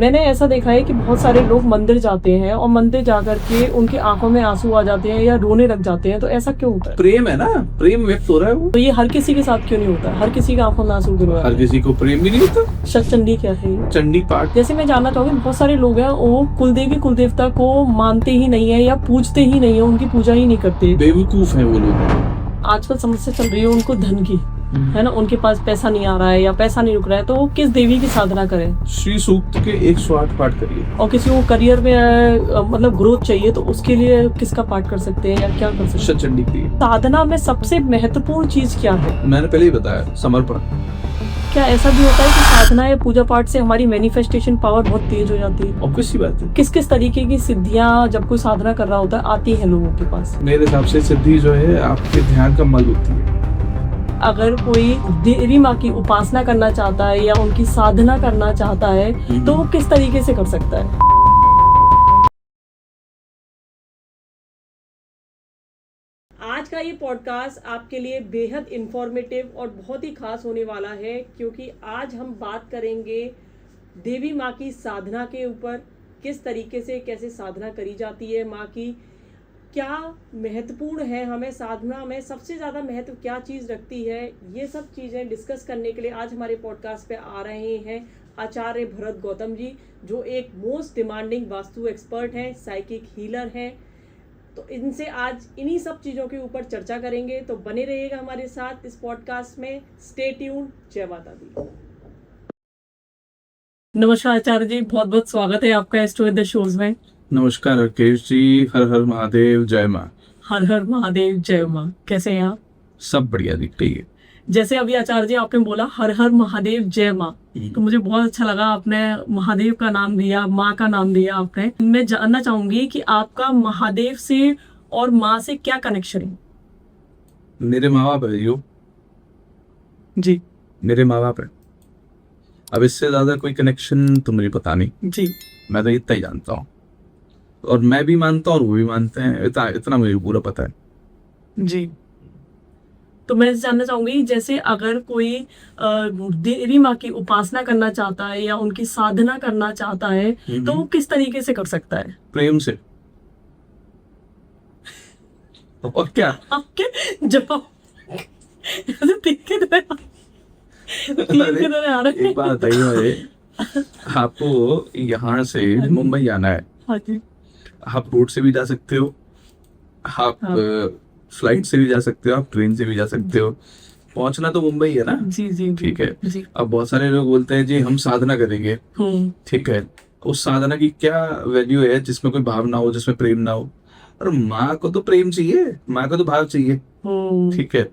मैंने ऐसा देखा है कि बहुत सारे लोग मंदिर जाते हैं और मंदिर जाकर के उनकी आंखों में आंसू आ जाते हैं या रोने लग जाते हैं, तो ऐसा क्यों होता है? प्रेम है ना, प्रेम व्यक्त हो रहा है वो। तो ये हर किसी के साथ क्यों नहीं होता? हर किसी की आंखों में आंसू क्यों हर आते हैं? किसी को प्रेम भी नहीं होता। सतचंडी क्या है ये? चंडी पाठ। जैसे मैं जानना चाहूंगी, बहुत सारे लोग हैं वो कुलदेवी कुलदेवता को मानते ही नहीं है या पूजते ही नहीं है, उनकी पूजा ही नहीं करते। बेवकूफ है वो लोग। आजकल समस्या चल रही है उनको धन की, है ना, उनके पास पैसा नहीं आ रहा है या पैसा नहीं रुक रहा है, तो वो किस देवी की साधना करें? श्री सूक्त के 108 पाठ करिए। और किसी को करियर में मतलब ग्रोथ चाहिए, तो उसके लिए किसका पाठ कर सकते हैं या क्या कर सकते हैं? सतचंडी की। साधना में सबसे महत्वपूर्ण चीज क्या है? मैंने पहले ही बताया, समर्पण। क्या ऐसा भी होता है कि साधना या पूजा पाठ से हमारी मैनिफेस्टेशन पावर बहुत तेज हो जाती है? ऑब्वियस सी बात है। किस किस तरीके की सिद्धियां जब कोई साधना कर रहा होता है आती है लोगों के पास? मेरे हिसाब से सिद्धि जो है आपके ध्यान का मल होती है। अगर कोई देवी माँ की उपासना करना चाहता है या उनकी साधना करना चाहता है, तो वो किस तरीके से कर सकता है? आज का ये पॉडकास्ट आपके लिए बेहद इंफॉर्मेटिव और बहुत ही खास होने वाला है, क्योंकि आज हम बात करेंगे देवी माँ की साधना के ऊपर। किस तरीके से कैसे साधना करी जाती है माँ की, क्या महत्वपूर्ण है, हमें साधना में सबसे ज़्यादा महत्व क्या चीज़ रखती है, ये सब चीज़ें डिस्कस करने के लिए आज हमारे पॉडकास्ट पे आ रहे हैं आचार्य भरत गौतम जी, जो एक मोस्ट डिमांडिंग वास्तु एक्सपर्ट हैं, साइकिक हीलर हैं। तो इनसे आज इन्हीं सब चीज़ों के ऊपर चर्चा करेंगे, तो बने रहिएगा हमारे साथ इस पॉडकास्ट में। Stay tuned. जय माता दी। नमस्कार आचार्य जी, बहुत बहुत स्वागत है आपका स्टोरी द शोज में। नमस्कार राकेश जी, हर हर महादेव, जय माँ। हर हर महादेव, जय माँ। कैसे हैं आप? सब बढ़िया दिखती है। जैसे अभी आचार्य जी आपने बोला हर हर महादेव जय माँ, तो मुझे बहुत अच्छा लगा, आपने महादेव का नाम दिया, माँ का नाम दिया आपने। मैं जानना चाहूंगी कि आपका महादेव से और माँ से क्या कनेक्शन है? मेरे माँ बाप है यो, जी मेरे माँ बाप है। अब इससे ज्यादा कोई कनेक्शन तो मुझे पता नहीं। जी। मैं तो इतना ही जानता हूँ, और मैं भी मानता हूँ और वो भी मानते हैं। इतना मुझे पूरा पता है जी। तो मैं जानना चाहूंगी, जैसे अगर कोई देवी माँ की उपासना करना चाहता है या उनकी साधना करना चाहता है, तो वो किस तरीके से कर सकता है? प्रेम से। और क्या? आपके जवाब एक बात बताइए मुझे, आपको यहाँ से मुंबई जाना है, हाँ जी। आप रोड से भी जा सकते हो, आप फ्लाइट से भी जा सकते हो, आप ट्रेन से भी जा सकते हो। पहुंचना तो मुंबई है ना। जी जी ठीक है जी। अब बहुत सारे लोग बोलते हैं जी हम साधना करेंगे। ठीक है, उस साधना की क्या वैल्यू है जिसमें कोई भाव ना हो, जिसमें प्रेम ना हो? और माँ को तो प्रेम चाहिए, माँ को तो भाव चाहिए। ठीक है,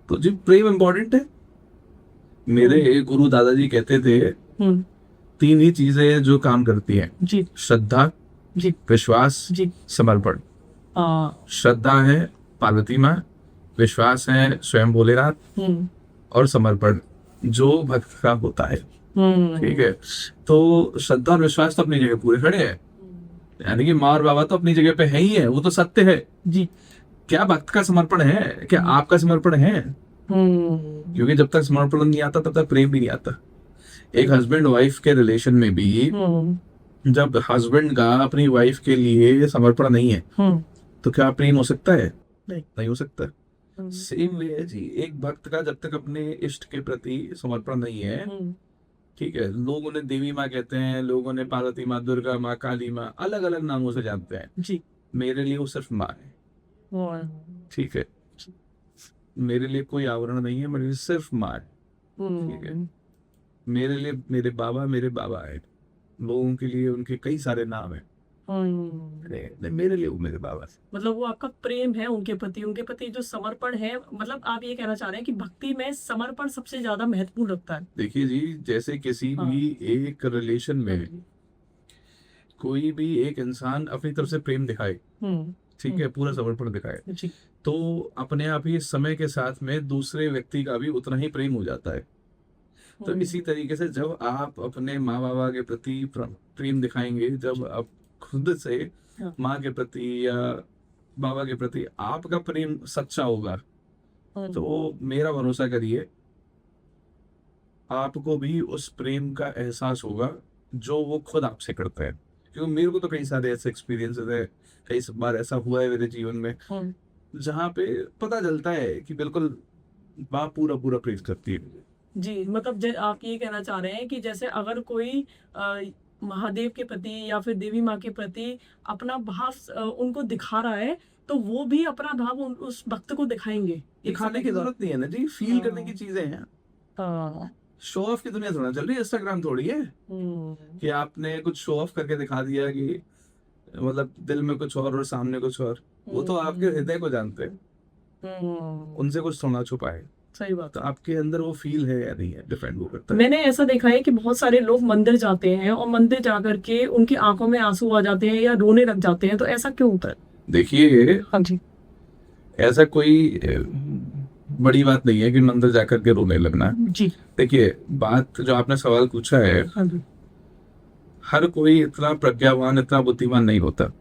तो जी प्रेम इंपॉर्टेंट है। मेरे गुरु दादाजी कहते थे 3 ही चीजें जो काम करती हैं जी। श्रद्धा जी विश्वास जी। समर्पण। श्रद्धा है पार्वती माँ, विश्वास है स्वयं भोलेनाथ, और समर्पण जो भक्त का होता है। ठीक है, तो श्रद्धा और विश्वास तो अपनी जगह पूरे खड़े हैं, यानी कि माँ और बाबा तो अपनी जगह पे है ही है, वो तो सत्य है जी। क्या भक्त का समर्पण है, क्या आपका समर्पण है? क्योंकि जब तक समर्पण नहीं आता तब तक प्रेम भी नहीं आता। एक हस्बैंड वाइफ के रिलेशन में भी जब हस्बैंड का अपनी वाइफ के लिए समर्पण नहीं है, तो क्या प्रेम हो सकता है? नहीं हो सकता। सेम वे है जी, एक भक्त का जब तक अपने इष्ट के प्रति समर्पण नहीं है, ठीक है, लोग उन्हें देवी माँ कहते हैं, लोग उन्हें पार्वती माँ, दुर्गा माँ, काली माँ, अलग अलग नामों से जानते हैं जी। मेरे लिए वो सिर्फ माँ है। ठीक है, मेरे लिए कोई आवरण नहीं है, मेरे लिए सिर्फ माँ है। ठीक है, मेरे लिए मेरे बाबा है। लोगों के लिए उनके कई सारे नाम है, मेरे लिए वो मेरे बाबा। मतलब वो आपका प्रेम है उनके प्रति जो समर्पण है, मतलब आप ये कहना चाह रहे हैं कि भक्ति में समर्पण सबसे ज्यादा महत्वपूर्ण रखता है। देखिए जी, जैसे किसी भी एक रिलेशन में कोई भी एक इंसान अपनी तरफ से प्रेम दिखाए, ठीक है, पूरा समर्पण दिखाए, तो अपने आप ही समय के साथ में दूसरे व्यक्ति का भी उतना ही प्रेम हो जाता है। तो इसी तरीके से जब आप अपने माँ बाबा के प्रति प्रेम दिखाएंगे, जब आप खुद से माँ के प्रति या बाबा के प्रति आपका प्रेम सच्चा होगा, तो मेरा भरोसा करिए आपको भी उस प्रेम का एहसास होगा जो वो खुद आपसे करते हैं। क्योंकि मेरे को तो कई सारे ऐसे एक्सपीरियंसेस है, कई बार ऐसा हुआ है मेरे जीवन में जहाँ पे पता चलता है कि बिल्कुल माँ पूरा पूरा प्रेज करती है। जी, मतलब आप ये कहना चाह रहे हैं कि जैसे अगर कोई महादेव के प्रति या फिर देवी माँ के प्रति अपना भाव उनको दिखा रहा है, तो वो भी अपना भाव उस भक्त को दिखाएंगे। दिखाने की जरूरत नहीं है ना जी, फील करने की चीजें हैं। शो ऑफ की दुनिया थोड़ा चल रही है, इंस्टाग्राम थोड़ी है कि आपने कुछ शो ऑफ करके दिखा दिया कि मतलब दिल में कुछ और सामने कुछ और। वो तो आपके हृदय को जानते हैं, उनसे कुछ थोड़ा छुपाए। सही बात। तो आपके अंदर वो फील है या नहीं है, डिपेंड वो करता है। मैंने ऐसा देखा है कि बहुत सारे लोग मंदिर जाते हैं और मंदिर जाकर के उनकी आंखों में आंसू आ जाते हैं या रोने लग जाते हैं, तो ऐसा क्यों होता है? देखिए, हाँ जी, ऐसा कोई बड़ी बात नहीं है कि मंदिर जाकर के रोने लगना जी। देखिए, बात जो आपने सवाल पूछा है, हाँ जी, हर कोई इतना प्रज्ञावान, इतना बुद्धिमान नहीं होता।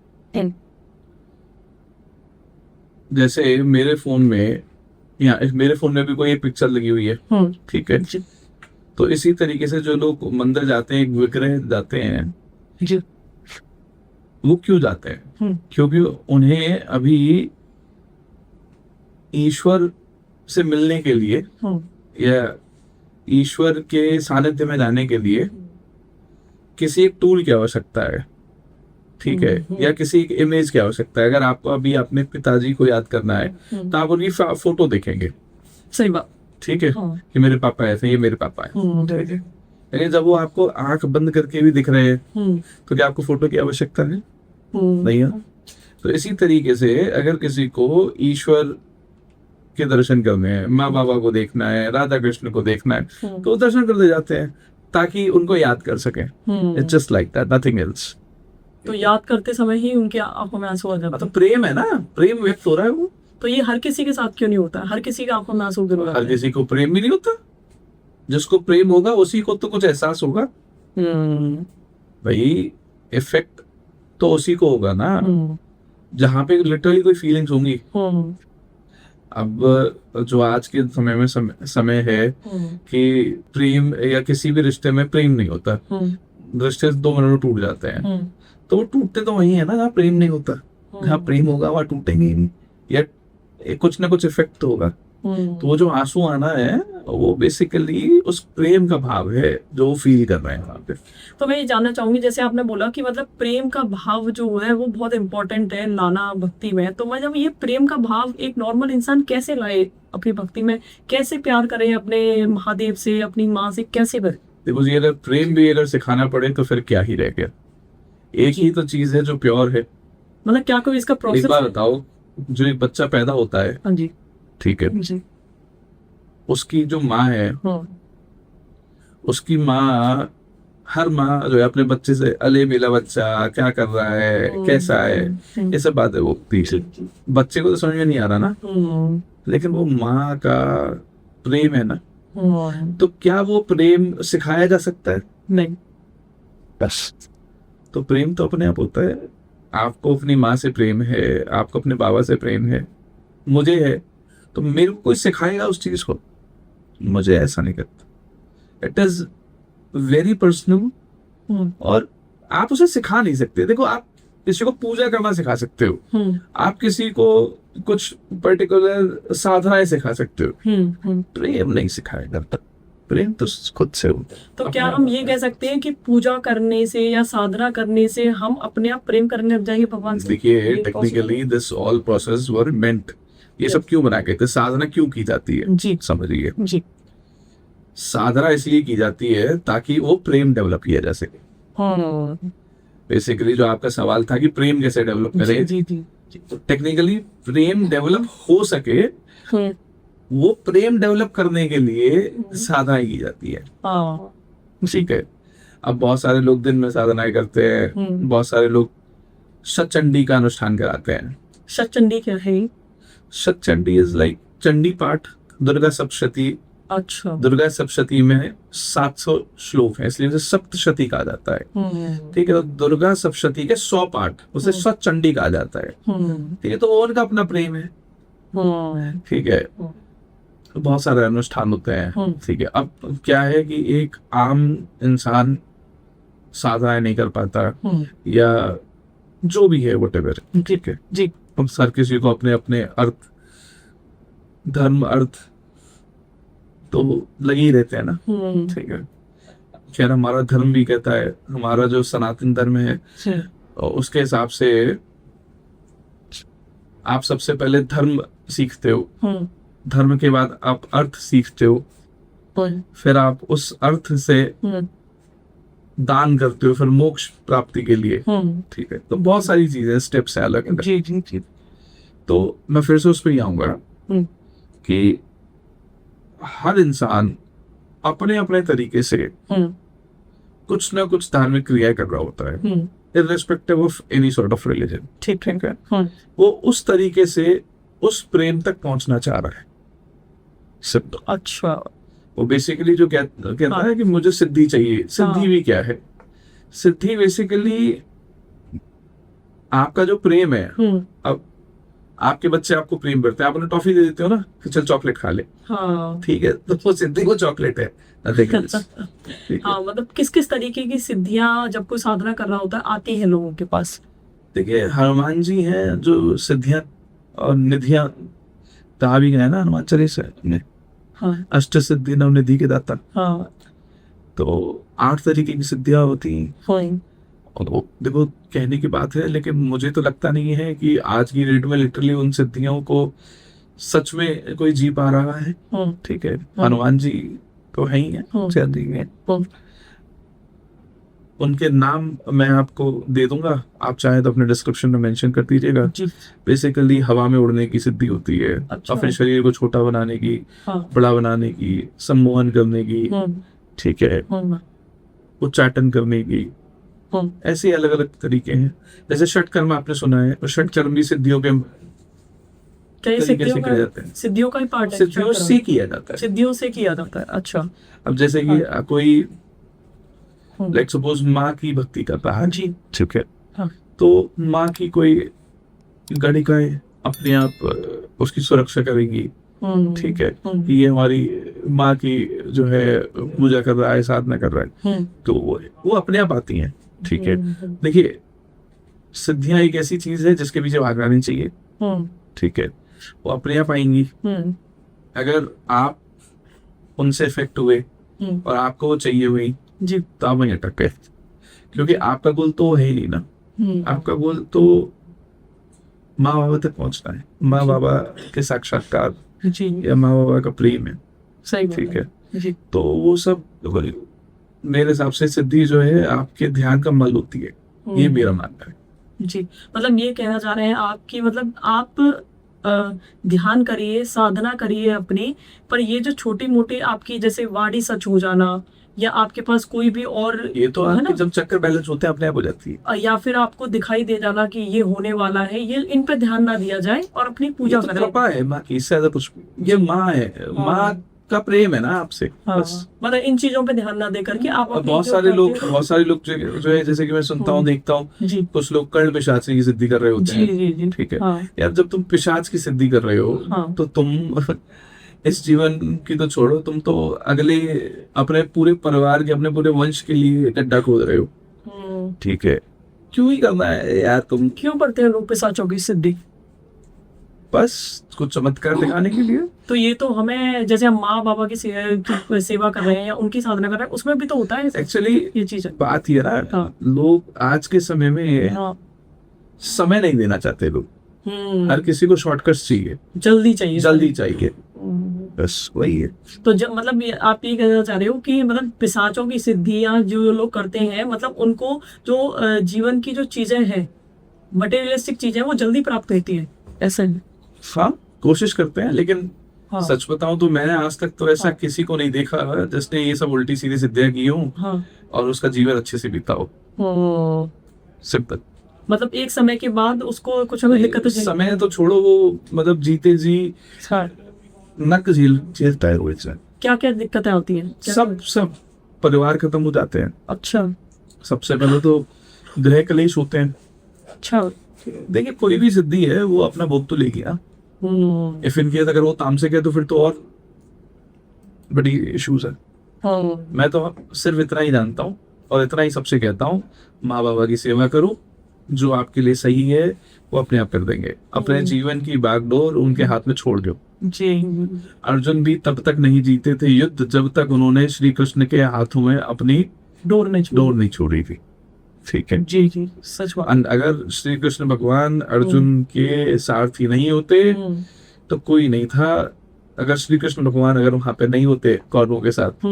जैसे मेरे फोन में भी कोई एक पिक्चर लगी हुई है, ठीक है, तो इसी तरीके से जो लोग मंदिर जाते हैं, एक विग्रह जाते हैं जी, वो क्यों जाते हैं? क्योंकि उन्हें अभी ईश्वर से मिलने के लिए या ईश्वर के सानिध्य में जाने के लिए किसी एक टूल की आवश्यकता है, ठीक है, या किसी एक इमेज की आवश्यकता है। अगर आपको अभी अपने पिताजी को याद करना है तो आप उनकी फोटो देखेंगे, सही बात, ठीक है, कि मेरे पापा ऐसे, ये मेरे पापा है। लेकिन जब वो आपको आंख बंद करके भी दिख रहे हैं तो क्या आपको फोटो की आवश्यकता है? नहीं है। तो इसी तरीके से अगर किसी को ईश्वर के दर्शन करने हैं, माँ बाबा को देखना है, राधा कृष्ण को देखना है, तो वो दर्शन करते जाते हैं ताकि उनको याद कर सके। It's just like that, nothing else. तो याद करते समय ही उनके आंखों में आंसू आ जाते हैं। तो प्रेम है ना, प्रेम व्यक्त हो रहा है वो। तो ये हर किसी के साथ क्यों नहीं होता? हर किसी की आंखों में आंसू क्यों आते हैं? हर किसी को प्रेम भी नहीं होता। जिसको प्रेम होगा उसी को तो कुछ एहसास होगा भाई। इफेक्ट तो उसी को होगा ना जहाँ पे लिटरली कोई फीलिंग्स होंगी। अब जो आज के समय में समय है कि प्रेम या किसी भी रिश्ते में प्रेम नहीं होता, रिश्ते 2 मिनट में टूट जाते हैं। तो वो टूटते तो वही है ना जहाँ प्रेम नहीं होता। जहाँ प्रेम होगा वहाँ टूटेंगे ही नहीं, या कुछ ना कुछ इफेक्ट तो होगा। तो वो जो आंसू आना है वो बेसिकली उस प्रेम का भाव है जो वो फील कर रहे हैं वहाँ पे। तो मैं ये जानना चाहूंगी, जैसे आपने बोला कि मतलब प्रेम का भाव जो है वो बहुत इंपॉर्टेंट है लाना भक्ति में, तो मतलब ये प्रेम का भाव एक नॉर्मल इंसान कैसे लाए अपनी भक्ति में? कैसे प्यार करे अपने महादेव से, अपनी माँ से, कैसे करे? देखो जी, अगर प्रेम भी अगर सिखाना पड़े तो फिर क्या ही रह गया। एक ही तो चीज है जो प्योर है। मतलब क्या कोई इसका प्रोसेस? एक बार बताओ, जो एक बच्चा पैदा होता है, हाँ जी, ठीक है, उसकी जो माँ है, उसकी माँ, हर माँ जो है अपने बच्चे से अले मेरा बच्चा क्या कर रहा है, कैसा है, ये सब बातें वो बच्चे को तो समझ में नहीं आ रहा ना, लेकिन वो माँ का प्रेम है ना। तो क्या वो प्रेम सिखाया जा सकता है? नहीं। बस, तो प्रेम तो अपने आप होता है। आपको अपनी माँ से प्रेम है, आपको अपने बाबा से प्रेम है, मुझे है, तो मेरे को कोई सिखाएगा उस चीज को? मुझे ऐसा नहीं करता। इट इज वेरी पर्सनल और आप उसे सिखा नहीं सकते। देखो, आप किसी को पूजा करना सिखा सकते हो, आप किसी को कुछ पर्टिकुलर साधनाएं सिखा सकते हो, प्रेम नहीं सिखाया जाता। प्रेम तो खुद से होता है। तो क्या हम ये कह सकते हैं कि पूजा करने से या साधना करने से हम अपने आप प्रेम करने लग जाएंगे भगवान से? देखिए, टेक्निकली दिस ऑल प्रोसेस वर मेंट। ये सब क्यों बना के, साधना क्यों की जाती है जी, समझिए जी। साधना इसलिए की जाती है ताकि वो प्रेम डेवलप किया जा सके। बेसिकली जो आपका सवाल था कि प्रेम कैसे डेवलप करे, जी, जी, जी। तो टेक्निकली प्रेम डेवलप हो सके, वो प्रेम डेवलप करने के लिए साधनाएं की जाती है। ठीक है। अब बहुत सारे लोग दिन में साधनाएं करते हैं, बहुत सारे लोग सतचंडी का अनुष्ठान कराते हैं। सतचंडी क्या है? सतचंडी इज लाइक चंडी पाठ, दुर्गा सप्तशती। अच्छा। दुर्गा सप्तशती में 700 श्लोक है, इसलिए उसे सप्तशती कहा जाता है। ठीक है। तो दुर्गा सप्तशती के 100 पाठ, उसे सतचंडी कहा जाता है। ठीक है। तो वो उनका अपना प्रेम है। ठीक है। बहुत सारे अनुष्ठान होते हैं। ठीक है। अब क्या है कि एक आम इंसान साधनाएं नहीं कर पाता, या जो भी है व्हाटएवर, ठीक है जी हम हर किसी को अपने अपने अर्थ, धर्म, अर्थ तो लगे ही रहते हैं ना, ठीक है। खैर हमारा धर्म भी कहता है, हमारा जो सनातन धर्म है उसके हिसाब से आप सबसे पहले धर्म सीखते हो, धर्म के बाद आप अर्थ सीखते हो, फिर आप उस अर्थ से दान करते हो, फिर मोक्ष प्राप्ति के लिए, ठीक है। तो बहुत सारी चीजें, स्टेप्स है अलग अलग। जी जी जी। तो मैं फिर से उस पर ही आऊंगा कि हर इंसान अपने अपने तरीके से कुछ ना कुछ धार्मिक क्रिया कर रहा होता है, irrespective of any sort of religion, ठीक है। वो उस तरीके से उस प्रेम तक पहुंचना चाह रहा है, सिर्फ। अच्छा। वो बेसिकली जो कहता है कि मुझे सिद्धि चाहिए। सिद्धि भी क्या है? सिद्धि बेसिकली आपका जो प्रेम है। अब आपके बच्चे आपको प्रेम करते हैं, आप उन्हें टॉफी दे देते हो ना कि चल चॉकलेट खा ले, ठीक है, तो वो सिद्धि को चॉकलेट है। हाँ, मतलब किस किस तरीके की सिद्धियां जब कोई साधना कर रहा होता है आती है लोगों के पास? देखिए हनुमान जी हैं जो सिद्धियां और निधियां कहा भी गया ना हनुमान चालीसा में, अष्ट सिद्धि नवनिधि के दाता। तो 8 तरीके की सिद्धियां होती हैं। और वो देखो कहने की बात है, लेकिन मुझे तो लगता नहीं है कि आज की डेट में लिटरली उन सिद्धियों को सच में कोई जी पा रहा है, ठीक है। हनुमान जी तो है ही है, उनके नाम मैं आपको दे दूंगा, आप चाहे तो अपने डिस्क्रिप्शन में मेंशन कर दीजिएगा। बेसिकली हवा में उड़ने की सिद्धि होती है, और फिर शरीर को छोटा बनाने की, बड़ा बनाने की, सम्मोहन करने की, ठीक है, उच्चाटन करने की, ऐसे अलग अलग तरीके हैं। जैसे षटकर्म आपने सुना है, और षटकर्म भी सिद्धियों के तरीके से किया जाता है। सिद्धियों का ही पार्ट है, सिद्धियों से किया जाता है, सिद्धियों से किया जाता है। अच्छा। अब जैसे कि कोई लाइक सपोज माँ की भक्ति करता है जी, ठीक है, तो माँ की कोई गणिकाएं अपने आप उसकी सुरक्षा करेंगी, ठीक है, कि ये हमारी माँ की जो है पूजा कर रहा है, साधना कर रहा है, तो वो अपने आप आती हैं, ठीक है। देखिए सिद्धियां एक ऐसी चीज है जिसके पीछे भागना नहीं चाहिए, ठीक है, वो अपने आप आएंगी। अगर आप उनसे इफेक्ट हुए और आपको वो चाहिए हुई जी, तो आप वहीं अटक गए, क्योंकि आपका गोल तो है ही ना। आपका गोल तो माँ बाबा तक पहुंचना है, माँ बाबा के साक्षात्कार या माँ बाबा का प्रेम है, सही, ठीक है जी। तो वो सब मेरे हिसाब से सिद्धि जो है आपके ध्यान का मल होती है, ये मेरा मानना है जी। मतलब ये कहना चाह रहे हैं आपकी, मतलब आप ध्यान करिए, साधना करिए अपनी, पर ये जो छोटी मोटी आपकी जैसे वाणी सच हो जाना, या आपके पास कोई भी और, ये तो है ना, जब चक्कर बैलेंस होते हैं अपने आप हो जाती है, या फिर आपको दिखाई दे जाना कि ये होने वाला है, ये इन पे ध्यान ना दिया जाए और अपनी पूजा करें। कृपा है माँ की, इससे ज्यादा कुछ, ये माँ है, माँ का प्रेम है ना आपसे, बस। मतलब इन चीजों पे ध्यान ना दे करके आप बहुत सारे लोग जो है, जैसे कि मैं सुनता हूँ, देखता हूँ, कुछ लोग कर्ण पिशाच की सिद्धि कर रहे होते हैं, ठीक है। यार जब तुम पिशाच की सिद्धि कर रहे हो तो तुम इस जीवन की तो छोड़ो, तुम तो अगले अपने पूरे परिवार के, अपने पूरे वंश के लिए गड्ढा खोद रहे हो, ठीक है। क्यों ही करना है यार? तुम क्यों करते हैं लोग पिशाचों की सिद्धि? बस कुछ चमत्कार दिखाने के लिए। तो ये तो हमें, जैसे हम माँ बाबा की सेवा कर रहे हैं या उनकी साधना कर रहे हैं, उसमें भी तो होता है एक्चुअली ये चीज। बात ये ना, लोग आज के समय में समय नहीं देना चाहते लोग, हर किसी को शॉर्टकट्स चाहिए, जल्दी चाहिए, बस वही है। तो जब मतलब आप ये कहना चाह रहे हो कि मतलब पिशाचों की सिद्धियां जो लोग करते हैं, मतलब उनको जो जीवन की जो चीजें हैं, मटेरियलिस्टिक चीजें, वो जल्दी प्राप्त होती है, ऐसा? हाँ, कोशिश करते हैं, लेकिन सच बताऊं तो मैंने आज तक तो ऐसा किसी को नहीं देखा जिसने ये सब उल्टी सीधी सिद्धियां की हो और उसका जीवन अच्छे से बीता हो। सिंपल। मतलब एक समय के बाद उसको कुछ ना दिक्कत, समय तो छोड़ो, वो मतलब जीते जी नक झेलता है वो इंसान। क्या क्या दिक्कतें होती हैं? सब परिवार खत्म हो जाते हैं। अच्छा। सबसे पहले तो गृह कलेश होते हैं। अच्छा। देखिए कोई भी सिद्धि है वो अपना भोग तो लेगी ना। इफ इन केस अगर वो तामसिक है तो फिर तो और बड़ी इश्यूज है। मैं तो सिर्फ इतना ही जानता हूँ और इतना ही सबसे कहता हूँ, माँ बाबा की सेवा करो, जो आपके लिए सही है वो अपने आप कर देंगे। अपने जीवन की बागडोर उनके हाथ में छोड़ दो जी। अर्जुन भी तब तक नहीं जीते थे युद्ध जब तक उन्होंने श्री कृष्ण के हाथों में अपनी डोर नहीं छोड़ी थी। ठीक है जी जी, सच बात। अगर श्री कृष्ण भगवान अर्जुन के सारथी नहीं होते तो कोई नहीं था। अगर श्री कृष्ण भगवान अगर वहां पे नहीं होते कौरवों के साथ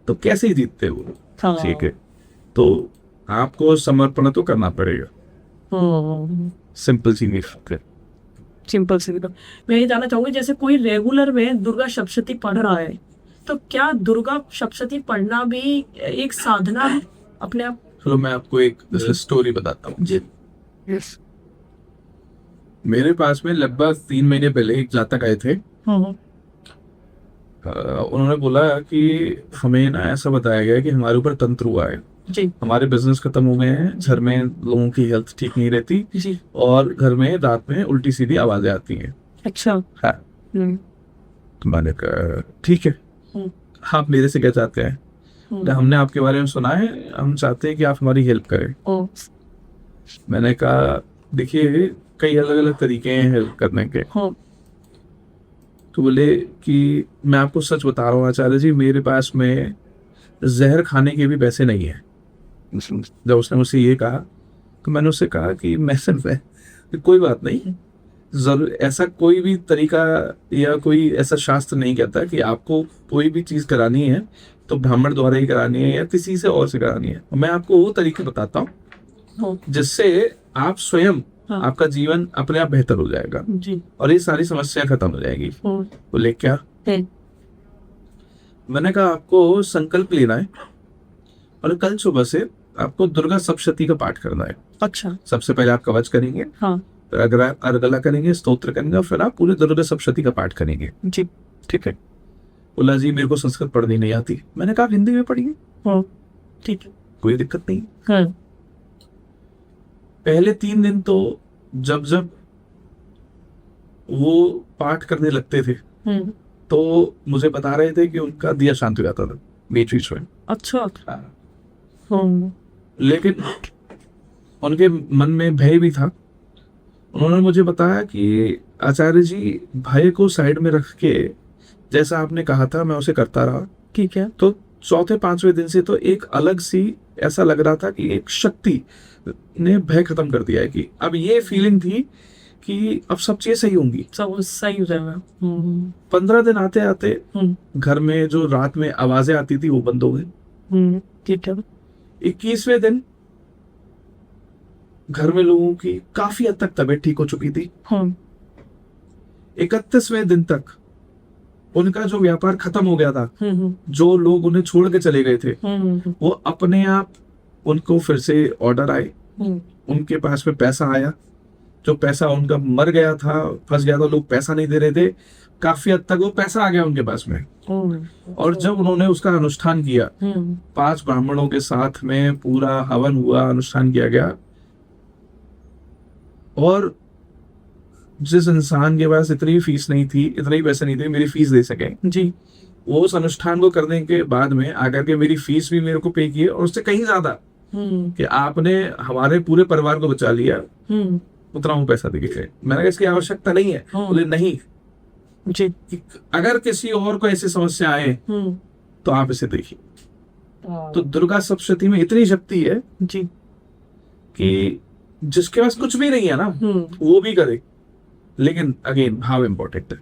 तो कैसे ही जीतते वो। ठीक है, तो आपको समर्पण तो करना पड़ेगा। सिंपल सी बात है। सिंपल सी बात। मैं ये जानना चाहूंगी, जैसे कोई रेगुलर में दुर्गा सप्तशती पढ़ रहा है, तो क्या दुर्गा सप्तशती पढ़ना भी एक साधना है अपने आप? चलो मैं आपको एक स्टोरी बताता हूँ जी। यस। मेरे पास में लगभग 3 महीने पहले एक जातक आए थे। उन्होंने बोला कि हमें ना ऐसा बताया गया कि हमारे ऊपर तंत्र हुआ है जी। हमारे बिजनेस खत्म हो गए हैं, घर में लोगों की हेल्थ ठीक नहीं रहती जी। और घर में रात में उल्टी सीधी आवाजें आती हैं। अच्छा। हाँ। मैंने कहा ठीक है, आप मेरे से क्या चाहते हैं? हमने आपके बारे में सुना है, हम चाहते हैं कि आप हमारी हेल्प करें। मैंने कहा देखिए कई अलग अलग तरीके हैं हेल्प करने के। तो बोले कि मैं आपको सच बता रहा हूँ आचार्य जी, मेरे पास में जहर खाने के भी पैसे नहीं है। जब उसने मुझसे ये कहा तो मैंने उससे कहा कि मैं सिर्फ है कोई बात नहीं, जरूर ऐसा कोई भी तरीका या कोई ऐसा शास्त्र नहीं कहता कि आपको कोई भी चीज करानी है तो ब्राह्मण द्वारा ही करानी है या किसी से और से करानी है। मैं आपको वो तरीके बताता हूँ जिससे आप स्वयं आपका जीवन अपने आप बेहतर हो जाएगा जी। और ये सारी समस्या खत्म हो जाएगी। बोले क्या? मैंने कहा आपको संकल्प लेना है और कल सुबह से आपको दुर्गा सप्तशती का पाठ करना है। अच्छा। सबसे पहले आप कवच करेंगे, हाँ। फिर अर्गला करेंगे, स्तोत्र करेंगे, फिर आप पूरे दुर्गा सप्तशती का पाठ करेंगे जी। ठीक है। बोला जी मेरे को संस्कृत पढ़नी नहीं आती। मैंने कहा हिंदी में पढ़िए। ठीक है, कोई दिक्कत नहीं। हाँ। पहले 3 दिन तो जब जब वो पाठ करने लगते थे तो मुझे बता रहे थे कि उनका दिया शांत हो जाता था बीच में। अच्छा। लेकिन उनके मन में भय भी था। उन्होंने मुझे बताया कि आचार्य जी भय को साइड में रख के जैसा आपने कहा था मैं उसे करता रहा। ठीक है। तो चौथे 5वें दिन से तो एक अलग सी ऐसा लग रहा था कि एक शक्ति ने भय खत्म कर दिया है कि अब ये फीलिंग थी कि अब सब चीजें सही होंगी, सब सही हो जाएगा। 15 दिन आते आते घर में जो रात में आवाजें आती थी वो बंद हो गई। ठीक है। 21वें दिन घर में लोगों की काफी हद तक तबीयत ठीक हो चुकी थी। 31वें दिन तक उनका जो व्यापार खत्म हो गया था, जो लोग उन्हें छोड़ के चले गए थे वो अपने आप उनको फिर से ऑर्डर आए, उनके पास में पैसा आया। जो पैसा उनका मर गया था, फंस गया था, लोग पैसा नहीं दे रहे थे, काफी हद तक वो पैसा आ गया उनके पास में। और जब उन्होंने उसका अनुष्ठान किया 5 ब्राह्मणों के साथ में पूरा हवन हुआ, अनुष्ठान किया गया और जिस इंसान के पास इतनी फीस नहीं थी, इतने ही पैसे नहीं थे मेरी फीस दे सके जी, वो उस अनुष्ठान को करने के बाद में आकर के मेरी फीस भी मेरे को पे की और उससे कहीं ज्यादा कि आपने हमारे पूरे परिवार को बचा लिया, उतना वो पैसा देखिए। मैंने कहा इसकी आवश्यकता नहीं है। बोले नहीं जी, अगर किसी और को ऐसी समस्या आए तो आप इसे देखिए। तो दुर्गा सप्तशती में इतनी शक्ति है जी कि जिसके पास कुछ भी नहीं है ना वो भी करे। लेकिन अगेन हाउ इम्पोर्टेंट है,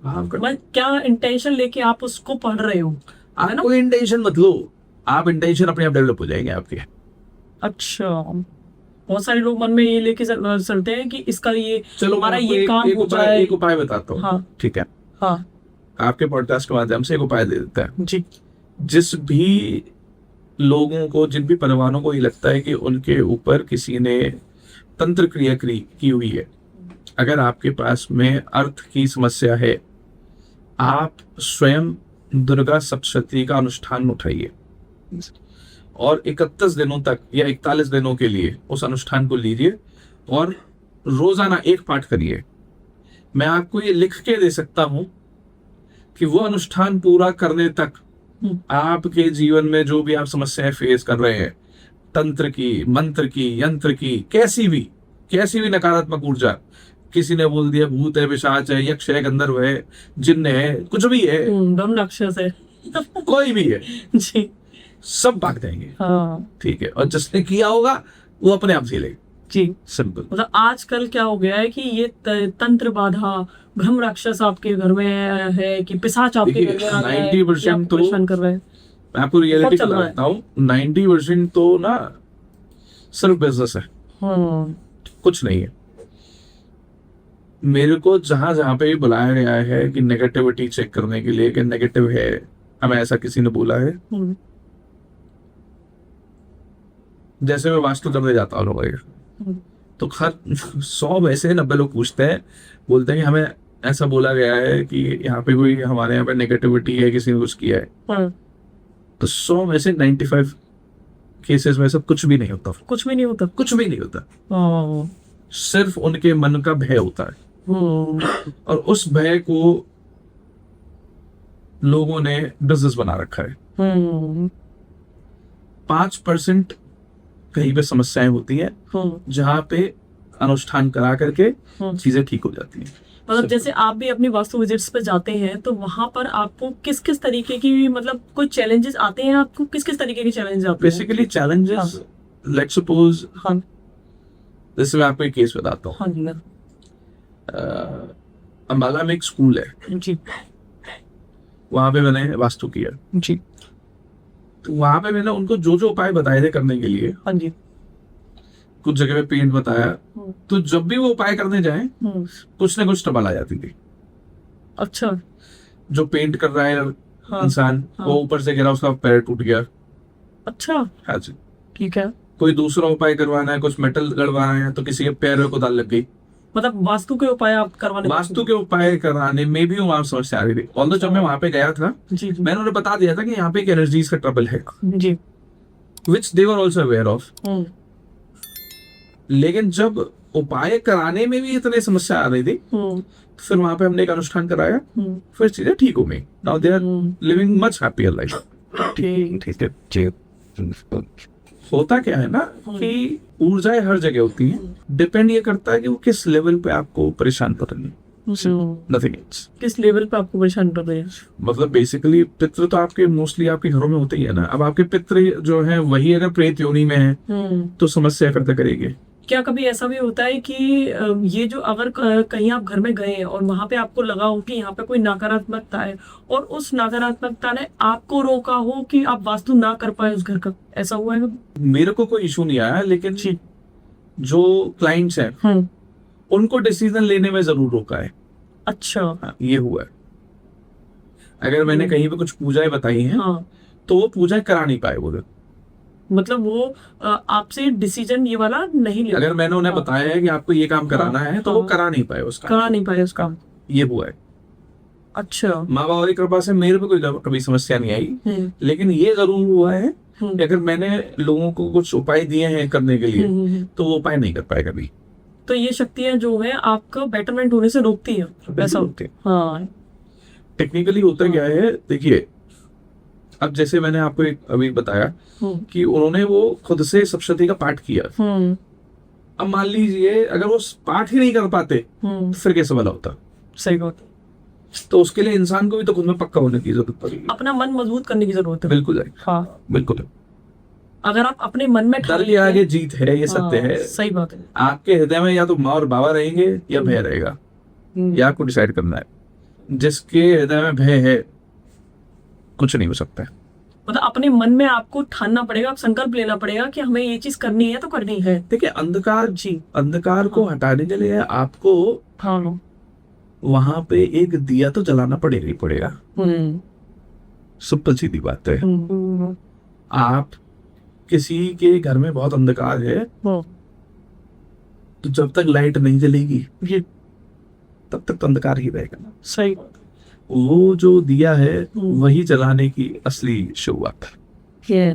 क्या इंटेंशन लेके आप उसको पढ़ रहे हो। आप कोई इंटेंशन मत लो, आप इंटेंशन अपने आप डेवलप हो जाएंगे आपके। अच्छा, बहुत सारे लोग मन में ये लेके चलते हैं कि इसका ये चलो हमारा ये काम हो जाए। एक उपाय बताता हूँ। हाँ, ठीक है। हाँ, आपके पॉडकास्ट के माध्यम से एक उपाय दे देता है जी। जिस भी लोगों को, जिन भी परिवारों को ये लगता है कि उनके ऊपर किसी ने तंत्र क्रिया की हुई है, अगर आपके पास में अर्थ की समस्या है, आप स्वयं दुर्गा सप्तशती का अनुष्ठान उठाइए और 31 दिनों तक या 41 दिनों के लिए उस अनुष्ठान को लीजिए और रोजाना एक पाठ करिए। मैं आपको ये लिख के दे सकता हूं कि वो अनुष्ठान पूरा करने तक आपके जीवन में जो भी आप समस्याएं फेस कर रहे हैं, तंत्र की, मंत्र की, यंत्र की, कैसी भी नकारात्मक ऊर्जा, किसी ने बोल दिया भूत है, पिशाच है, यक्ष है, गंधर्व है, जिन्न है, कुछ भी है, ब्रह्म राक्षस है, कोई भी है जी, सब भाग जाएंगे। हाँ ठीक है, और जिसने किया होगा वो अपने आप झेलेगा। जी। सिंपल। मतलब आजकल क्या हो गया है कि ये तंत्र बाधा, ब्रह्म राक्षस आपके घर में है कि पिशाच आपके घर में आ गया है, 90% तो परेशान कर रहे हैं। मैं आपको रियलिटी चल रहा है। बताता हूँ, 90% तो ना सिर्फ बिजनेस है, कुछ नहीं है। मेरे को जहां जहां पे भी बुलाया गया है कि नेगेटिविटी चेक करने के लिए कि नेगेटिव है, हमें ऐसा किसी ने बोला है, जैसे मैं वास्तु करने जाता हूँ लोगों का, तो हर 100 में से 90 लोग पूछते हैं, बोलते हैं कि हमें ऐसा बोला गया है कि यहाँ पे कोई हमारे यहाँ पे नेगेटिविटी है, किसी ने कुछ किया है। तो 100 में से 95 केसेस में सब कुछ भी नहीं होता, कुछ भी नहीं होता, कुछ भी नहीं होता। सिर्फ उनके मन का भय होता है, और उस भय को लोगों ने बिजनेस बना रखा है। 5% कहीं पे समस्याएं होती है जहाँ पे अनुष्ठान करा करके चीजें ठीक हो जाती हैं। मतलब जैसे आप भी अपनी वास्तु विजिट्स पे जाते हैं तो वहां पर आपको किस किस तरीके की, मतलब कोई चैलेंजेस आते हैं आपको, किस किस तरीके के चैलेंजेस आते हैं? बेसिकली चैलेंजेस, लेट्स सपोज, जैसे मैं आपको एक केस बताता हूँ। अंबाला में एक स्कूल है जी, वहां पे मैंने वास्तु किया जी, तो वहां पे मैंने उनको जो जो उपाय बताए थे करने के लिए, हाँ जी, कुछ जगह पे पेंट बताया, तो जब भी वो उपाय करने जाए कुछ ना कुछ ट्रबल आ जाती थी। अच्छा, जो पेंट कर रहा है इंसान, वो ऊपर से गिरा, उसका पैर टूट गया। अच्छा, हाँ जी, ठीक है। कोई दूसरा उपाय करवाना है, कुछ मेटल गड़वाना है, तो किसी के पैर में कोदाल लग गई। मतलब वास्तु के उपाय आप करवाने, वास्तु के उपाय कराने में भी वहां समस्या आ रही थी। ऑल्दो जब मैं वहां पे गया था, जी, जी, मैंने उन्हें बता दिया था कि यहाँ पे एक एनर्जीज का ट्रबल है, जी, विच दे वर ऑल्सो अवेयर ऑफ। लेकिन जब उपाय कराने में भी इतनी समस्या आ रही थी, फिर वहां पे हमने एक अनुष्ठान कराया, फिर चीजें ठीक हो गई। Now they are living much happier life. ठीक है। होता क्या है ना कि ऊर्जाएं हर जगह होती हैं, डिपेंड ये करता है कि वो किस लेवल पे आपको परेशान कर रही है, नथिंग एल्स। किस लेवल पे आपको परेशान कर रहे हैं? मतलब बेसिकली पितृ तो आपके मोस्टली आपके घरों में होते ही है ना। अब आपके पितृ जो है वही अगर प्रेत योनि में है तो समस्या पैदा करेगी। क्या कभी ऐसा भी होता है कि ये जो अगर कहीं आप घर में गए और वहां पे आपको लगा हो कि यहाँ पे कोई नकारात्मकता है और उस नकारात्मकता ने आपको रोका हो कि आप वास्तु ना कर पाए उस घर का, ऐसा हुआ है? मेरे को कोई इशू नहीं आया, लेकिन जो क्लाइंट्स हैं उनको डिसीजन लेने में जरूर रोका है। अच्छा, हाँ, ये हुआ है। अगर मैंने कहीं पे कुछ पूजाएं बताई हैं तो वो पूजाएं करा नहीं पाए वो। मतलब वो आपसे डिसीजन ये वाला नहीं लिया। अगर मैंने उन्हें बताया है कि आपको ये काम कराना है तो वो करा नहीं पाए उसका, करा नहीं पाए उसका, ये हुआ है। अच्छा, माँ बाबा की कृपा से मेरे पे कोई कभी समस्या नहीं आई, लेकिन ये जरूर हुआ है कि अगर मैंने लोगों को कुछ उपाय दिए हैं करने के लिए तो वो उपाय नहीं कर पाए कभी। तो ये शक्तियां जो है आपका बेटरमेंट होने से रोकती है, ऐसा होते हैं। हाँ, टेक्निकली होता क्या है, देखिए अब जैसे मैंने आपको एक अभी बताया कि उन्होंने वो खुद से सप्तशती का पाठ किया। अब मान लीजिए अगर वो पाठ ही नहीं कर पाते तो फिर कैसे भला होता? सही बात। तो उसके लिए इंसान को भी तो खुद में पक्का होने की जरूरत पड़ेगी, अपना मन मजबूत करने की जरूरत है। बिल्कुल, हाँ बिल्कुल। अगर आप अपने मन में डर के आगे जीत है, ये सत्य है। सही बात है। आपके हृदय में या तो माँ और बाबा रहेंगे या भय रहेगा, या आपको डिसाइड करना है। जिसके हृदय में भय है कुछ नहीं हो सकता है। मतलब अपने मन में आपको ठानना पड़ेगा, आप संकल्प लेना पड़ेगा कि हमें ये चीज करनी है तो करनी है। देखिए अंधकार को हटाने के लिए आपको वहां पे एक दिया तो जलाना पड़ेगा ही पड़ेगा। सिंपल सीधी बात है। आप किसी के घर में बहुत अंधकार है तो जब तक लाइट नहीं जलेगी तब तक तो अंधकार ही रहेगा। सही। वो जो दिया है वही जलाने की असली शुरुआत है।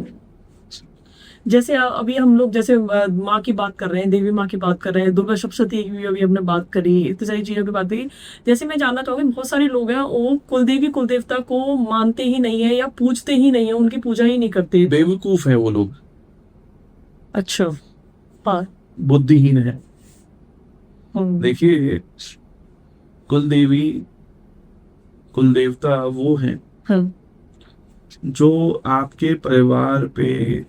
जैसे अभी हम लोग जैसे माँ की बात कर रहे हैं, देवी माँ की बात कर रहे हैं, दुर्गा सप्तशती की भी अभी हमने बात करी, इतनी सारी चीजों की बात करी। जैसे मैं जानना चाहूंगी, बहुत सारे लोग हैं वो कुलदेवी कुलदेवता को मानते ही नहीं है या पूजते ही नहीं है, उनकी पूजा ही नहीं करते। बेवकूफ है वो लोग, अच्छा। हाँ। बुद्धिहीन है। देखिए, कुलदेवी कुलदेवता वो हैं जो आपके परिवार पे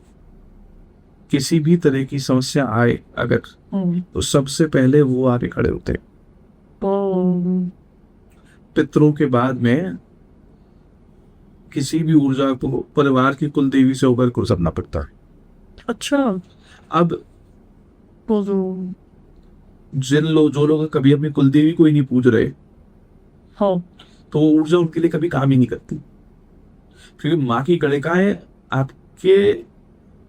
किसी भी तरह की समस्या आए अगर, तो सबसे पहले वो आके खड़े होते हैं। पितरों के बाद में किसी भी ऊर्जा को परिवार की कुलदेवी से होकर गुजरना पड़ता है। अच्छा। अब जो लोग कभी अपनी कुलदेवी को ही नहीं पूज रहे, हाँ, तो वो ऊर्जा उनके लिए कभी काम ही नहीं करती, क्योंकि माँ की गणिकाएं आपके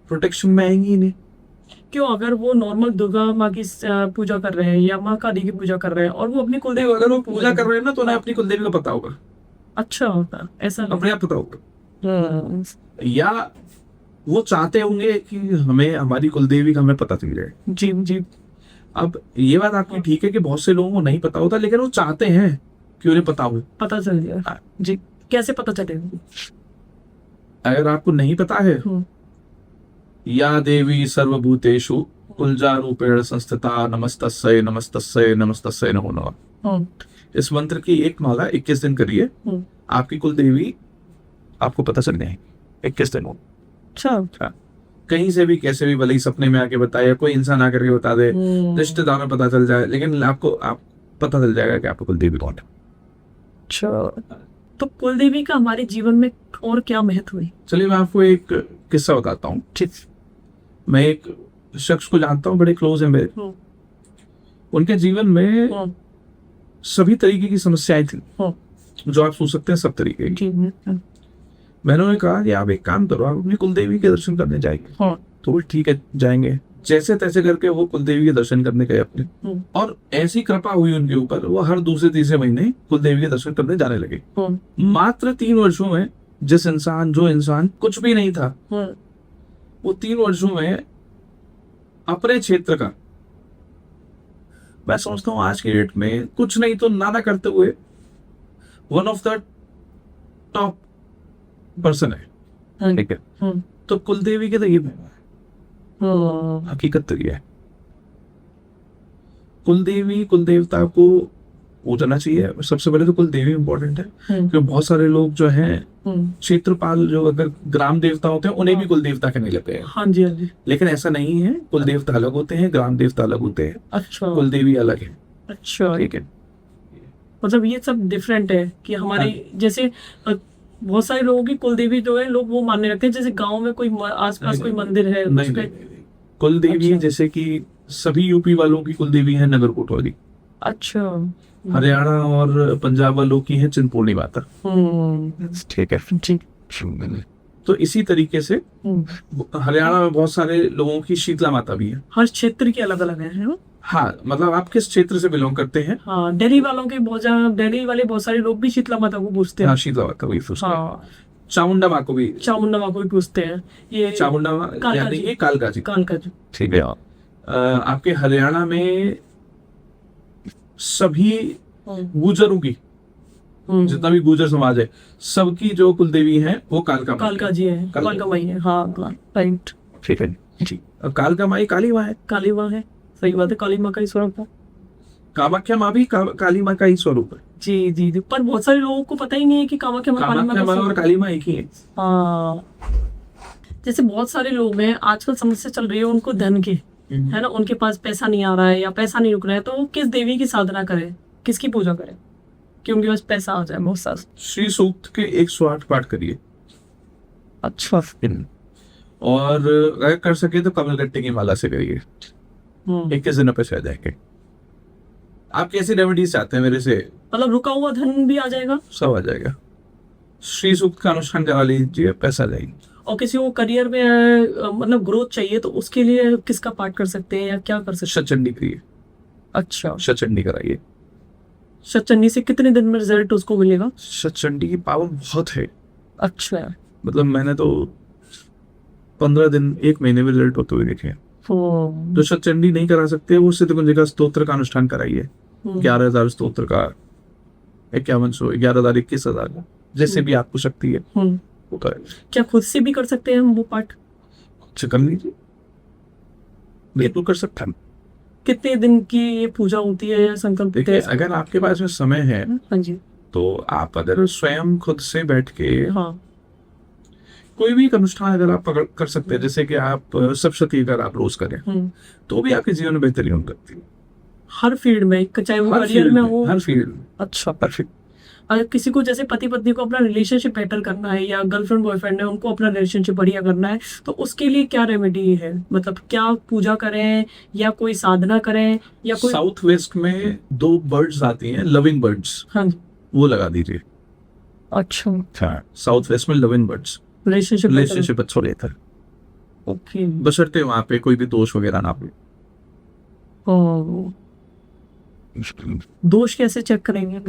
प्रोटेक्शन में आएंगी ही नहीं। क्यों? अगर वो नॉर्मल दुर्गा माँ की पूजा कर रहे हैं या माँ काली की पूजा कर रहे हैं और वो अपनी कुलदेवी, अगर वो पूजा कर रहे हैं ना, तो उन्हें अपनी कुलदेवी का पता होगा। अच्छा होता ऐसा अपने आप पता होगा, या वो चाहते होंगे कि हमें हमारी कुलदेवी का हमें पता चल जाए। जी जी। अब ये बात आपकी ठीक है कि बहुत से लोगों को नहीं पता होता, लेकिन वो चाहते हैं कि उन्हें पता हो। पता चल जाए जी। कैसे पता चलेगा? अगर आपको नहीं पता है, या देवी सर्वभूतेषु कुलजा रूपेण संस्थिता नमस्तस्यै नमस्तस्यै नमस्तस्यै नमो नमः। इस मंत्र की एक माला 21 दिन करिए, आपकी कुलदेवी आपको पता चल जाएगी 21 दिन। अच्छा। कहीं से भी कैसे भी, भले ही सपने में आके बताए, कोई इंसान आकर के बता दे, रिश्तेदार में पता चल जाए, लेकिन आप पता चल जाएगा कि आपको कुलदेवी कौन है। अच्छा, तो कुलदेवी का हमारे जीवन में और क्या महत्व है? चलिए मैं आपको एक किस्सा बताता हूँ। ठीक। मैं एक शख्स को जानता हूँ, बड़े क्लोज है मेरे। उनके जीवन में सभी तरीके की समस्याएं थी, जो आप सोच सकते हैं, सब तरीके की। मैंने उन्हें कहा कि आप एक काम करो, आप अपनी कुलदेवी के दर्शन करने जाएंगे। तो ठीक है, जाएंगे। जैसे तैसे करके वो कुलदेवी के दर्शन करने गए अपने, और ऐसी कृपा हुई उनके ऊपर, वो हर दूसरे तीसरे महीने कुलदेवी के दर्शन करने जाने लगे। मात्र 3 वर्षों में जो इंसान कुछ भी नहीं था, वो 3 वर्षों में अपने क्षेत्र का, मैं समझता हूँ आज के डेट में कुछ नहीं तो नाना करते हुए one of the top person है। ठीक है। तो कुलदेवी के तो ये हकीकत तो ये है, कुलदेवी कुलदेवता को पूजना चाहिए। सबसे पहले तो कुलदेवी इंपॉर्टेंट है, क्योंकि बहुत सारे लोग जो हैं क्षेत्रपाल, जो अगर ग्राम देवता होते हैं, उन्हें भी कुलदेवता कहने लगते हैं। हाँ जी, हाँ जी। लेकिन ऐसा नहीं है, कुलदेवता अलग होते हैं, ग्राम देवता अलग होते हैं। अच्छा। कुलदेवी अलग है। अच्छा, ठीक है। मतलब ये सब डिफरेंट है कि हमारी जैसे बहुत सारे लोगों की कुलदेवी जो है लोग वो मानने लगते हैं, जैसे गांव में कोई आसपास कोई मंदिर है। नहीं, कुलदेवी जैसे कि सभी यूपी वालों की कुलदेवी है नगरकोट वाली। अच्छा। हरियाणा और पंजाब वालों की है चिंतपूर्णी माता। ठीक है। तो इसी तरीके से हरियाणा में बहुत सारे लोगों की शीतला माता भी है। हर क्षेत्र की अलग अलग है। हाँ, मतलब आप किस क्षेत्र से बिलोंग करते हैं? हाँ, दिल्ली वालों के दिल्ली वाले बहुत सारे लोग भी शीतला माता को पूछते हैं। हाँ, शीतला माता को भी पूछते हैं। चामुंडा माँ को भी पूछते हैं। ये चामुंडा माँ यानी ये कालका जी। ठीक है। आपके हरियाणा में सभी गुजरों की, जितना भी गुजर समाज है, सबकी जो कुलदेवी है वो कालका जी है, कालका माई है। हाँ, राइट। ठीक है जी। कालका माई काली माँ है। काली माँ है, सही बात है। काली माँ का ही स्वरूप है। कामाख्या माँ भी काली माँ का ही स्वरूप है। जी जी जी। पर बहुत सारे लोगों को पता ही नहीं है कि कामाख्या माँ और काली माँ एक ही है। हाँ। जैसे बहुत सारे लोग हैं, आजकल समस्या चल रही है उनको धन की, है ना, उनके पास पैसा नहीं आ रहा है या पैसा नहीं रुक रहा है, तो वो किस देवी की साधना करे, किसकी पूजा करे कि उनके पास पैसा आ जाए? बहुत सारा श्री सूक्त के 108 पाठ करिए। अच्छा। और अगर कर सके तो कमलगट्टे की माला से करिए। 21 दिनों पे सह जाएंगे। आप कैसी रेमेडीज चाहते हैं मेरे से? मतलब रुका हुआ धन भी आ जाएगा, सब आ जाएगा। श्री सूक्त का अनुष्ठान करा लीजिए, पैसा जाएगा। और किसी को करियर में मतलब ग्रोथ चाहिए, तो उसके लिए किसका पाठ कर सकते हैं या क्या कर सकते हैं? शतचंडी करिए। अच्छा, शतचंडी कराइए। शतचंडी से कितने दिन में रिजल्ट उसको मिलेगा? शतचंडी की पावर बहुत है। अच्छा। मतलब मैंने तो 15 दिन 1 महीने में रिजल्ट होते हुए देखे हैं। जो शतचंडी नहीं करा सकते वो सिद्ध कुंजिका स्तोत्र का अनुष्ठान कराइए, 11,000 स्तोत्र का, 5100, 11,000, 21,000 का, जैसे भी आपको शक्ति है वो करें। क्या खुद से भी कर सकते हैं हम वो पाठ? कर लीजिए, बिल्कुल कर सकते हैं। कितने दिन की ये पूजा होती है या संकल्प? देखिए, अगर आपके पास में समय है हाँ जी, तो आप अगर स्वयं खुद से बैठ के हाँ, कोई भी एक अनुष्ठान अगर आप कर सकते हैं, जैसे कि आप सप्तशती अगर आप रोज करें तो भी आपके जीवन में बेहतरी हो सकती है। हर फील्ड में, चाहे वो हर करियर फील्ड में में, हो। हर फील्ड में। अच्छा, परफेक्ट। अगर किसी को जैसे पति पत्नी को अपना रिलेशनशिप बेटर करना है या गर्लफ्रेंड बॉयफ्रेंड है उनको अपना रिलेशनशिप बढ़िया करना है, तो उसके लिए क्या रेमेडी है? मतलब क्या पूजा करें या कोई साधना करें या कोई? साउथ वेस्ट में 2 बर्ड्स आती हैं, लविंग बर्ड्स, हाँ, वो लगा दीजिए। अच्छा, हाँ, साउथ वेस्ट में लविंग बर्ड्स, रिलेशनशिप अच्छा रहता है। ओके, बशर्ते वहां पे कोई भी दोष वगैरह ना हो। दोष कैसे चेक करेंगे?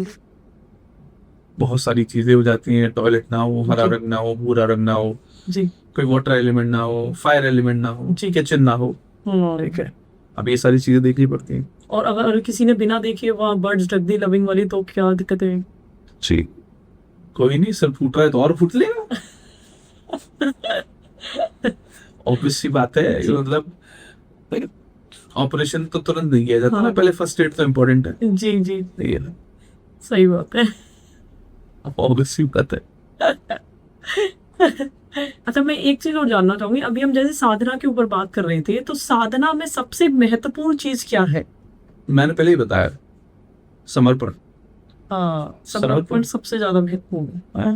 बहुत सारी चीजें हो जाती हैं, टॉयलेट ना हो, हरा रंग ना हो, भूरा रंग ना हो जी, कोई वाटर एलिमेंट ना हो, फायर एलिमेंट ना हो, किचन ना हो, ठीक है। अब ये सारी चीजें देखनी पड़ती हैं। और अगर किसी ने बिना देखे वहाँ बर्ड्स ढक दी लविंग वाली, तो क्या दिक्कत है? जी, कोई नहीं, सर फूट रहा है तो और फूट लेगा। ऑब्वियस सी बात है, मतलब ऑपरेशन तो तुरंत नहीं किया जाता ना, पहले फर्स्ट एड तो इम्पोर्टेंट है। जी जी, ये ना, सही बात है। ऑब्वियस सी बात है। अच्छा, मैं एक चीज और जानना चाहूंगी। अभी हम जैसे साधना के ऊपर बात कर रहे थे, तो साधना में सबसे महत्वपूर्ण चीज क्या है? मैंने पहले ही बताया, समर्पण। हाँ, समर्पण सबसे ज्यादा महत्वपूर्ण है।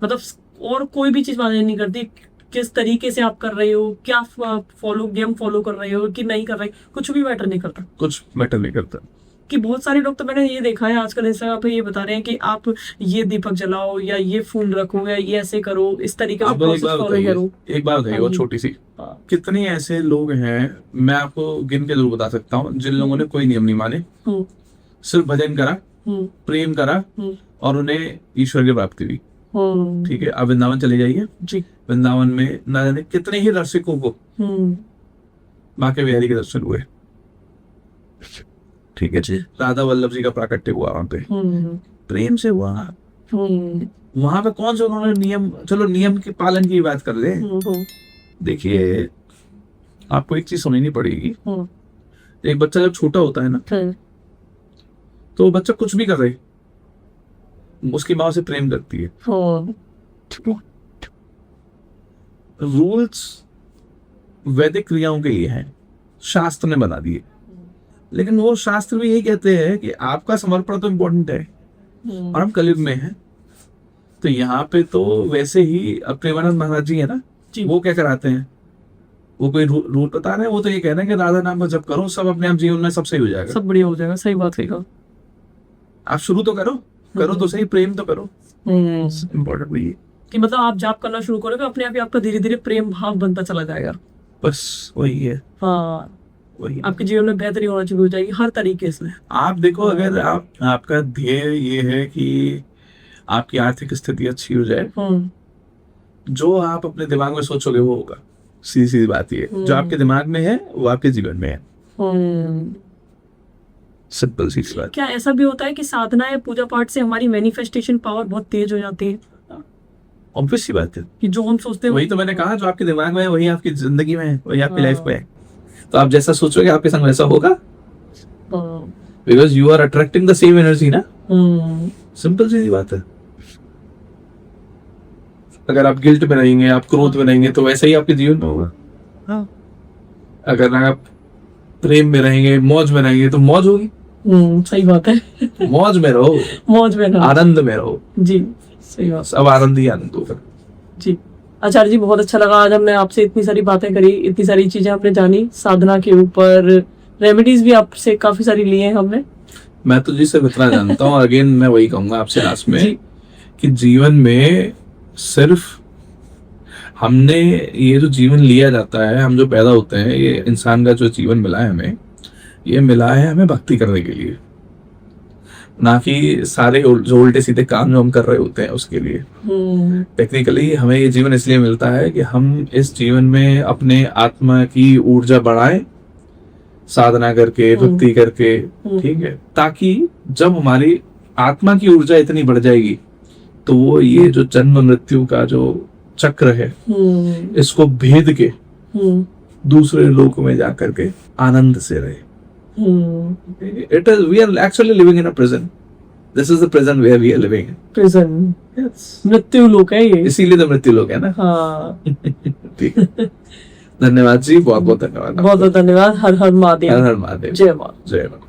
मतलब और कोई भी चीज मैटर नहीं करती, किस तरीके से आप कर रहे हो, क्या गेम फॉलो कर रहे हो कि नहीं कर रहे, कुछ भी मैटर नहीं करता। कुछ मैटर नहीं करता। कि बहुत सारे लोग, तो मैंने ये देखा है आजकल इंस्टाग्राम पे ये बता रहे हैं कि आप ये दीपक जलाओ या ये फूल रखो या ये ऐसे करो, इस तरीके से प्रोसेस फॉलो करो। एक बात बताइए, वो छोटी सी, कितने ऐसे लोग हैं, मैं आपको गिन के जरूर बता सकता हूँ, जिन लोगों ने कोई नियम नहीं माने, सिर्फ भजन करा, प्रेम करा और उन्हें ईश्वर की प्राप्ति हुई। ठीक है, अब वृंदावन चले जाइए जी, वृंदावन में न जाने कितने ही रसिकों को माँ के बिहारी के दर्शन हुए। ठीक है जी, राधा वल्लभ जी का प्राकट्य हुआ वहां पे, प्रेम से हुआ। वहां पे कौन सा उन्होंने नियम, चलो नियम के पालन की बात कर ले। देखिए, आपको एक चीज समझनी पड़ेगी। एक बच्चा जब छोटा होता है ना, तो बच्चा कुछ भी कर रहे, उसकी माँ से प्रेम करती है। रूल्स वैदिक क्रियाओं के लिए हैं, शास्त्र ने बना दिए, लेकिन वो शास्त्र भी यही कहते हैं कि आपका समर्पण तो इम्पोर्टेंट है। और हम कलयुग में हैं, तो यहाँ पे तो वैसे ही प्रेमानंद महाराज जी है ना जी, वो क्या कराते हैं, वो कोई रूल बता रहे हैं, वो तो ये कह रहे हैं कि राधा नाम का जप करो, सब अपने आप जीवन में सब सही हो जाएगा, सब बढ़िया हो जाएगा। सही बात कही। आप शुरू तो करो तो सही, प्रेम तो करो। इम्पोर्टेंट ये कि मतलब आप जाप करना शुरू करोगे, अपने आप ही आपका धीरे धीरे प्रेम भाव बनता चला जाएगा। बस वही है। हाँ, वही आपके जीवन में बेहतरी होना शुरू हो जाएगी हर तरीके से। आप देखो, अगर आपका ध्येय ये है कि आपकी आर्थिक स्थिति अच्छी हो जाए, जो आप अपने दिमाग में सोचोगे वो होगा। सीधी बात ये, जो आपके दिमाग में है वो आपके जीवन में है। सिंपल सी बात। क्या ऐसा भी होता है कि साधना या पूजा पाठ से हमारी मैनिफेस्टेशन पावर बहुत तेज हो जाती है? ऑब्वियस सी बात है कि जो हम सोचते हैं, वही तो मैंने कहा, जो आपके दिमाग में है वही आपकी जिंदगी में है, वही आपकी लाइफ में है। तो आप जैसा सोचोगे आपके संग वैसा होगा, because you are attracting the same energy ना। सिंपल सी बात है। अगर आप गिल्ट में रहेंगे, आप क्रोध में रहेंगे, तो वैसा ही आपके जीवन में होगा। अगर आप प्रेम में रहेंगे, मौज में रहेंगे, तो मौज होगी। सही बात है। मौज में रहो, मौज में रहो, आनंद में रहो जी। सही बात, अब आनंद ही आनंद होगा जी। आचार्य जी, बहुत अच्छा लगा आज हमने आपसे इतनी सारी बातें करी, इतनी सारी चीजें आपने जानी साधना के ऊपर, रेमेडीज भी आपसे काफी सारी लिए हैं हमने। मैं तो जी सिर्फ इतना जानता हूँ, अगेन मैं वही कहूंगा आपसे लास्ट में कि जीवन में सिर्फ हमने ये जो जीवन लिया जाता है, हम जो पैदा होते हैं, ये इंसान का जो जीवन मिला है हमें, ये मिला है हमें भक्ति करने के लिए। ना कि सारे जो उल्टे सीधे काम जो हम कर रहे होते हैं उसके लिए। टेक्निकली हमें ये जीवन इसलिए मिलता है कि हम इस जीवन में अपने आत्मा की ऊर्जा बढ़ाएं, साधना करके, भक्ति करके, ठीक है, ताकि जब हमारी आत्मा की ऊर्जा इतनी बढ़ जाएगी तो वो ये जो जन्म मृत्यु का जो चक्र है इसको भेद के दूसरे लोक में जाकर के आनंद से रहे। It is, we are actually living in a prison. This is the prison where we are living. Prison. Yes. मृत्यु लोक है ये, इसीलिए तो मृत्यु लोक है ना। हाँ। ठीक है, धन्यवाद जी, बहुत बहुत धन्यवाद, बहुत बहुत धन्यवाद। हर हर महादेव। हर हर महादेव। जय माँ। जय माँ।